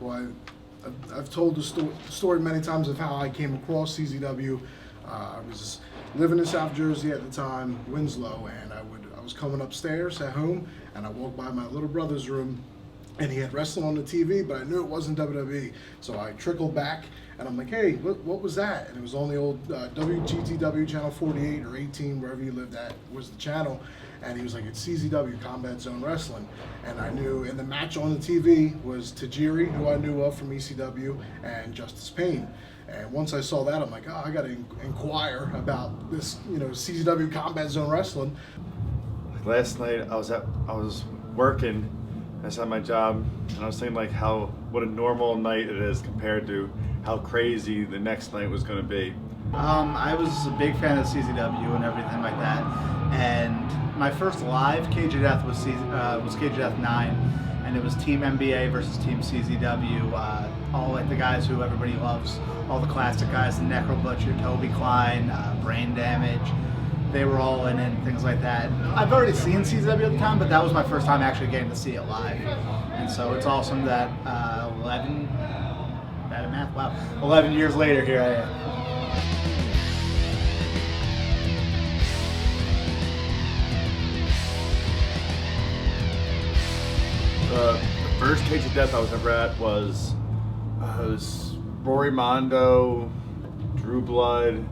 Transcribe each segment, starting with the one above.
Well, I've told the story many times of how I came across CZW. I was living in South Jersey at the time, Winslow, and I was coming upstairs at home, and I walked by my little brother's room, and he had wrestling on the TV, but I knew it wasn't WWE. So I trickled back, and I'm like, hey, what was that? And it was on the old WGTW channel 48 or 18, wherever you lived at, was the channel. And he was like, it's CZW, Combat Zone Wrestling. And I knew, and the match on the TV was Tajiri, who I knew of from ECW, and Justice Payne. And once I saw that, I'm like, oh, I got to inquire about this, CZW Combat Zone Wrestling. Last night I was working. I was at my job, and I was thinking like what a normal night it is compared to how crazy the next night was going to be. I was a big fan of CZW and everything like that, and my first live Cage of Death was Cage of Death 9, and it was Team NBA versus Team CZW. All like the guys who everybody loves, all the classic guys, the Necro Butcher, Toby Klein, Brain Damage. They were all in it and things like that. I've already seen CZW at the time, but that was my first time actually getting to see it live. And so it's awesome that 11 years later, here I am. The first Cage of Death I was ever at was Rory Mondo, Drew Blood,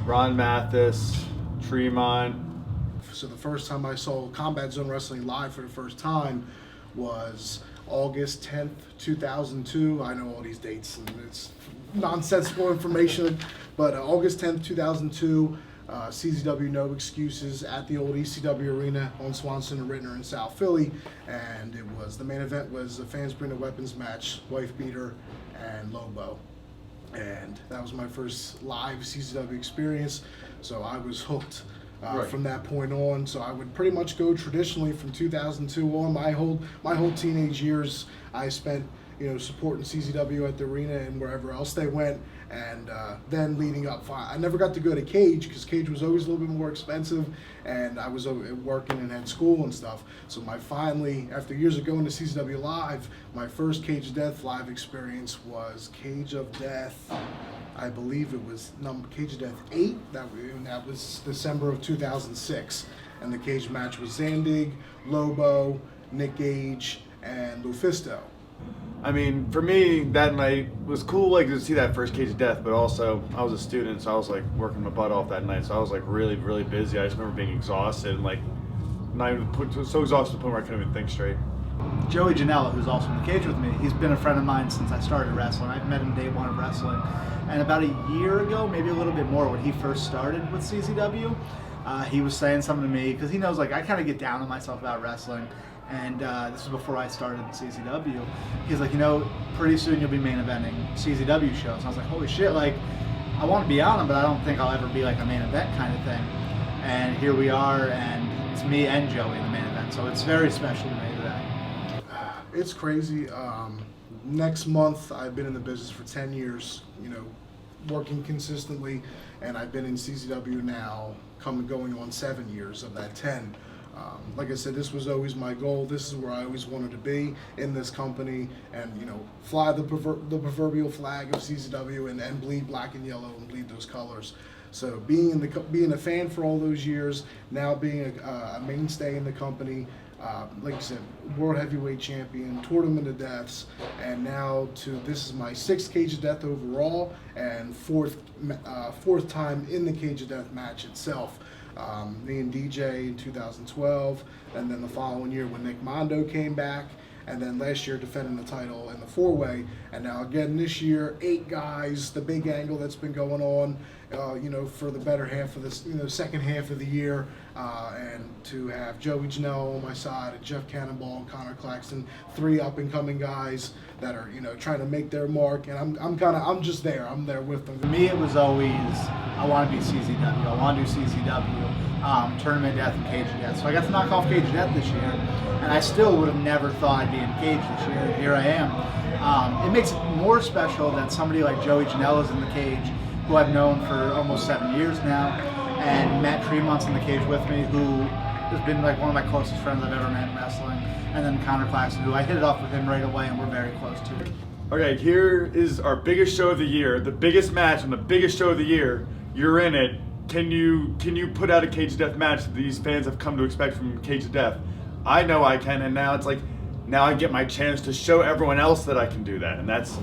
Ron Mathis, Tremont. So the first time I saw Combat Zone Wrestling live for the first time was August 10th, 2002. I know all these dates and it's nonsensical information, but August 10th, 2002, CZW No Excuses at the old ECW Arena on Swanson and Rittner in South Philly, and the main event was a Fans Bring the Weapons match, Wife Beater and Lobo. And that was my first live CZW experience, so I was hooked from that point on. So I would pretty much go traditionally from 2002 on. My whole teenage years I spent supporting CZW at the arena and wherever else they went, and then leading up, I never got to go to Cage because Cage was always a little bit more expensive, and I was working and had school and stuff. So finally, after years of going to CZW live, my first Cage of Death live experience was Cage of Death. I believe it was Cage of Death 8. That was December of 2006, and the cage match was Zandig, Lobo, Nick Gage, and Lufisto. I mean, for me, that night was cool, like to see that first Cage of Death, but also I was a student, so I was like working my butt off that night, so I was like really, really busy. I just remember being exhausted and like not even so exhausted to the point where I couldn't even think straight. Joey Janela, who's also in the cage with me, he's been a friend of mine since I started wrestling. I've met him day one of wrestling, and about a year ago, maybe a little bit more, when he first started with CZW, he was saying something to me because he knows like I kind of get down on myself about wrestling. And this was before I started in CZW. He's like, pretty soon you'll be main eventing CZW shows. And I was like, holy shit, like, I want to be on them, but I don't think I'll ever be like a main event kind of thing. And here we are, and it's me and Joey in the main event. So it's very special to me today. It's crazy. Next month, I've been in the business for 10 years, working consistently, and I've been in CZW now, going on 7 years of that 10. Like I said, this was always my goal. This is where I always wanted to be in this company, and fly the proverbial flag of CZW and bleed black and yellow and bleed those colors. So being a fan for all those years, now being a mainstay in the company, like I said, World Heavyweight Champion, Tournament of Deaths, and now this is my 6th Cage of Death overall and fourth time in the Cage of Death match itself. Me and DJ in 2012, and then the following year when Nick Mondo came back, and then last year defending the title in the 4-way, and now again this year, 8 guys, the big angle that's been going on, for the better half of this, second half of the year, and to have Joey Janela on my side, and Jeff Cannonball and Conor Claxton, 3 up-and-coming guys that are, trying to make their mark, and I'm just there. I'm there with them. For me, it was always, I want to be CZW. I want to do CZW, Tournament of Death and Cage of Death. So I got to knock off Cage of Death this year, and I still would have never thought I'd be in Cage this year. Here I am. It makes it more special that somebody like Joey Janela's in the cage, who I've known for almost 7 years now, and Matt Tremont's in the cage with me, who has been like one of my closest friends I've ever met in wrestling. And then Conor Claxton, who I hit it off with him right away, and we're very close too. Okay, here is our biggest show of the year, the biggest match on the biggest show of the year. You're in it. Can you put out a Cage of Death match that these fans have come to expect from Cage of Death? I know I can, and now it's like, now I get my chance to show everyone else that I can do that, and that's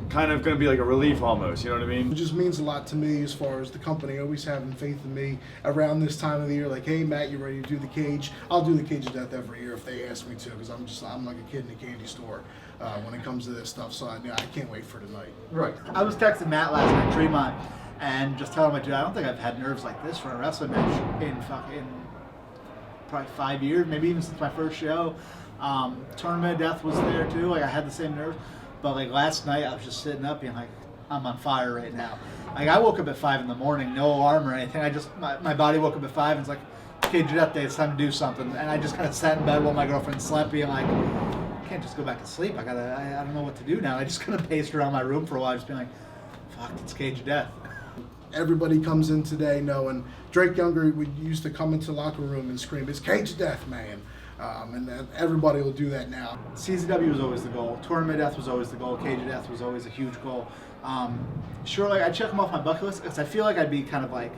kind of going to be like a relief almost, you know what I mean? It just means a lot to me as far as the company always having faith in me around this time of the year. Like, hey, Matt, you ready to do the cage? I'll do the Cage of Death every year if they ask me to, because I'm like a kid in a candy store when it comes to this stuff. So I can't wait for tonight. Right. I was texting Matt last night, Tremont, and just telling him, dude, I don't think I've had nerves like this for a wrestling match in probably 5 years, maybe even since my first show. Tournament of Death was there too. Like, I had the same nerves, but like last night I was just sitting up being like, I'm on fire right now. Like, I woke up at 5 in the morning, no alarm or anything. My body woke up at 5 and it's like, Cage of Death day, it's time to do something. And I just kind of sat in bed while my girlfriend slept, being like, I can't just go back to sleep. I don't know what to do now. I just kind of paced around my room for a while, just being like, fuck, it's Cage of Death. Everybody comes in today knowing Drake Younger used to come into the locker room and scream, "It's Cage of Death, man." And then everybody will do that now. CZW was always the goal. Tournament of Death was always the goal. Cage of Death was always a huge goal. Sure, like, I check them off my bucket list because I feel like I'd be kind of like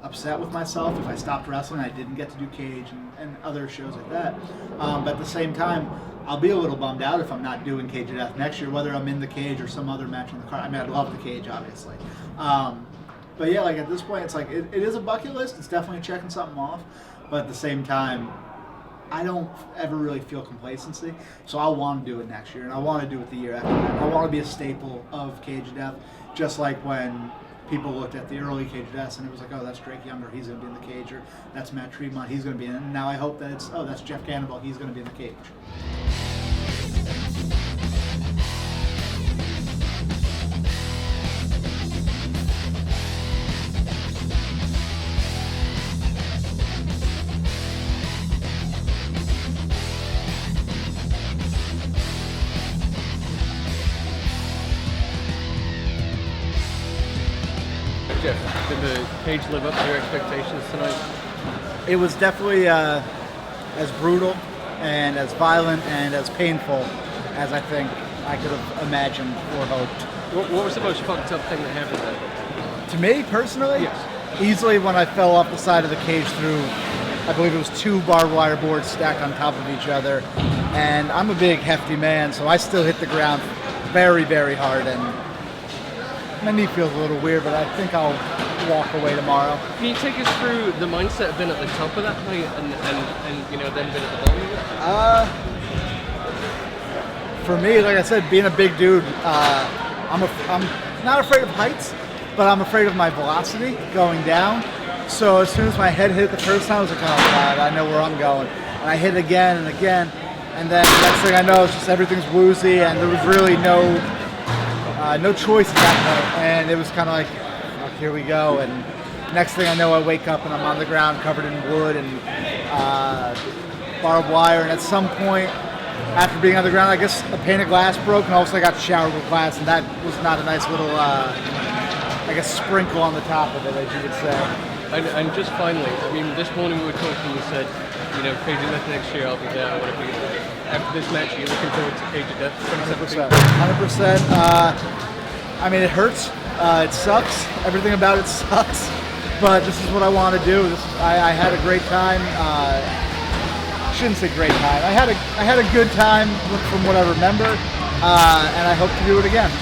upset with myself if I stopped wrestling and I didn't get to do Cage and other shows like that. But at the same time, I'll be a little bummed out if I'm not doing Cage of Death next year, whether I'm in the Cage or some other match on the card. I mean, I'd love the Cage, obviously. But yeah, like, at this point, it's like, it is a bucket list. It's definitely checking something off. But at the same time, I don't ever really feel complacency. So I want to do it next year, and I want to do it the year after that. I want to be a staple of Cage of Death, just like when people looked at the early Cage of Death and it was like, oh, that's Drake Younger, he's going to be in the Cage, or that's Matt Tremont, he's going to be in it. And now I hope that it's, oh, that's Jeff Cannonball, he's going to be in the Cage. Jeff, did the Cage live up to your expectations tonight? It was definitely as brutal and as violent and as painful as I think I could have imagined or hoped. What was the most fucked up thing that happened that day? To me, personally, Yes. easily when I fell off the side of the cage through, I believe it was 2 barbed wire boards stacked on top of each other. And I'm a big, hefty man, so I still hit the ground very, very hard. And my knee feels a little weird, but I think I'll walk away tomorrow. Can you take us through the mindset of being at the top of that night and you know, then being at the bottom of it? For me, like I said, being a big dude, I'm not afraid of heights, but I'm afraid of my velocity going down. So as soon as my head hit the first time, I was like, oh God, I know where I'm going. And I hit again and again. And then the next thing I know, it's just everything's woozy, and there was really no choice at that point. And it was kind of like, fuck, here we go. And next thing I know, I wake up and I'm on the ground covered in wood and barbed wire. And at some point, after being on the ground, I guess a pane of glass broke, and all of a sudden I got showered with glass, and that was not a nice little, I guess, sprinkle on the top of it, as you would say. And just finally, I mean, this morning we were talking, you said, you know, Cage of Death next year, I'll be there, whatever you do. After this match, you're looking forward to Cage of Death 2017? 100%. I mean, it hurts. It sucks. Everything about it sucks. But this is what I want to do. I had a great time. Shouldn't say great time. I had a good time from what I remember, and I hope to do it again.